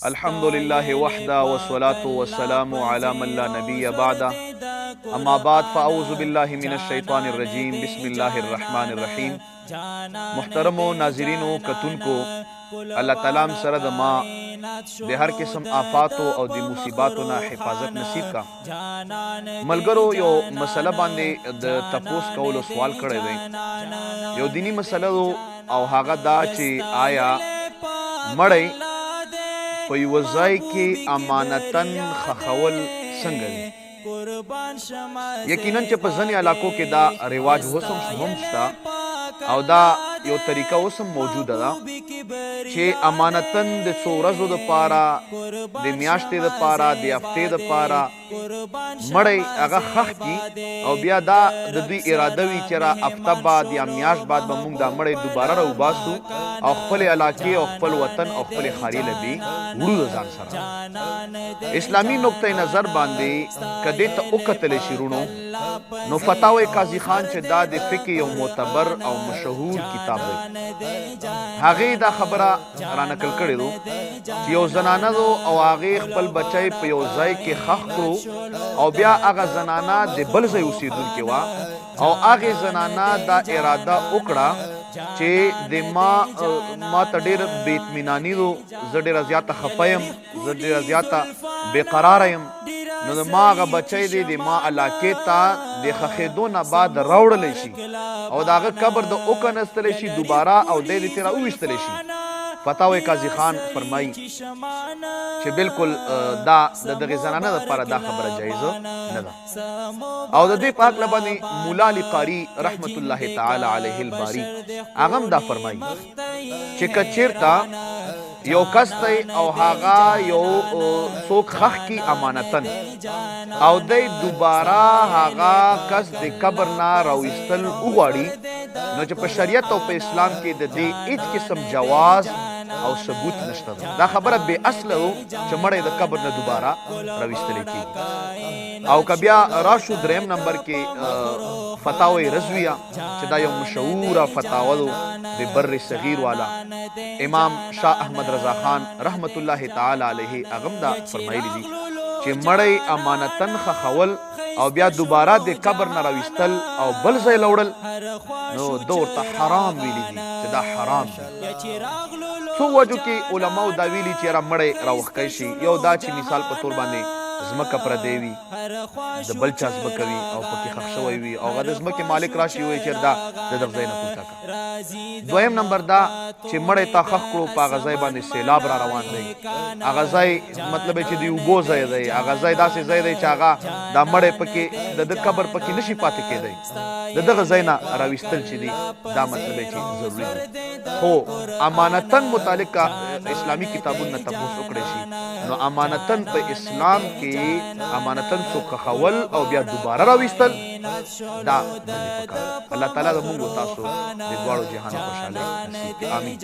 الحمد لله وحده والصلاة والسلام على من لا نبي بعده اما بعد فاعوذ بالله من الشیطان الرجیم بسم الله الرحمن الرحیم. محترمو ناظرینو کتونکو الله تعالی سره د ما د هر قسم آفاتو او د مصیباتو نه حفاظت نصیب کا. ملګرو یو مسله باندې د تپوس کولو سوال کړی دی. یو دینی مسله او هغه دا چې آیا مړی په یوه ځای کې امانتن خښول څنګه دی؟ یقینا چې په ځینې علاقو کې دا رواج هم شته او دا یو طریقه اوس هم موجوده ده چې امانتن د څو ورځو دپاره د میاشتې دپاره د هفتې دپاره مړی هغه ښخ کي او بیا دا د دوی اراده وي چې را هفته بعد یا میاشت بعد به موږ دا مړی دوباره راوباسو او خپلې علاقې او خپل وطن او خپلې ښاري له بې وړو د ځان سره. اسلامي نقطه نظر باندې که دې ته وکتلی شي رونو نو فتاوی قاضي خان چې دا د فقه یو معتبر او مشهور کتاب دی هغې دا خبره رانقل کړې دو چې یو زنانه دو او هغې خپل بچی په یو ځای کې ښخ کړو او بیا هغه زنانه د بل ځای اوسېدونکې وه او هغې زنانه دا اراده وکړه چې د ما ته ډېر بې اطمیناني دو، زه ډېره زیاته خفه یم، زه ډېره زیاته بېقراره یم، نو د ما هغه بچی دی د ما علاقې ته د ښخېدو نه بعد راوړلی شي او د هغه قبر د وکنستلی شي دوباره او دی د ترې راوویستلی شي. فتاوی قاضي خان فرمایي چې بالکل دا د دغې زنانه دپاره دا خبره جایزه نه ده. او د دې په هکله باندې مولا علي قاري رحمت الله تعالی علیه الباري هغه هم دا فرمایي چې که چېرته یو کس دی او هغه یو څوک ښخ کي امانتن او دی دوباره هغه کس د قبر نه راویستل وغواړي نو چې په شریعت او په اسلام کې د دې هیڅ قسم جواز او ثبوت نشته ده. دا خبره بې اصله و چې مړی د قبر نه دوباره راویستلی کېږي. او که بیا راشو دریم نمبر کې فتاوی رضویه چې دا یو مشهوره فتاوه ده د بر صغیر والا امام شاه احمد رضا خان رحمت الله تعالی علیه هغه هم دا فرمایلی دي چې مړی امانتن خښول او بیا دوباره د قبر نه راویستل او بل ځای لوړل نو ده ورته حرام ویلي دي چې دا حرام دي. څو وجو کې علماو دا ویلي چې یاره مړی راوښکی شي. یو دا چې مثال په طور باندې ځمکه پردی وي د بل چا ځمکه وي او پکې ښخ شوی وي او هغه د ځمکې مالک راشي وایي چې دا د دغه ځای نه پورته کړه. دویم نمبر دا چې مړی تا ښخ کړو په هغه ځای باندې سیلاب را روان دی، هغه ځای مطلب چې د اوبو ځای دی، هغه ځای داسې ځای دی چې هغه دا مړی پکې د ده قبر پکې نشي پاتې کېدی، د دغه ځای نه راویستل چې دي دا مطلب چې ضروري دی. خو امانتن متعلق اسلامي کتابونو نه تپوس وکړی شي نو امانتن په اسلام کې امانتن څوک ښخول او بیا دوباره راویستل دا نه دي پکار. الله تعالی د موږ و تاسو د دواړو جهانو خوشحالۍ نصیب کړي. آمین.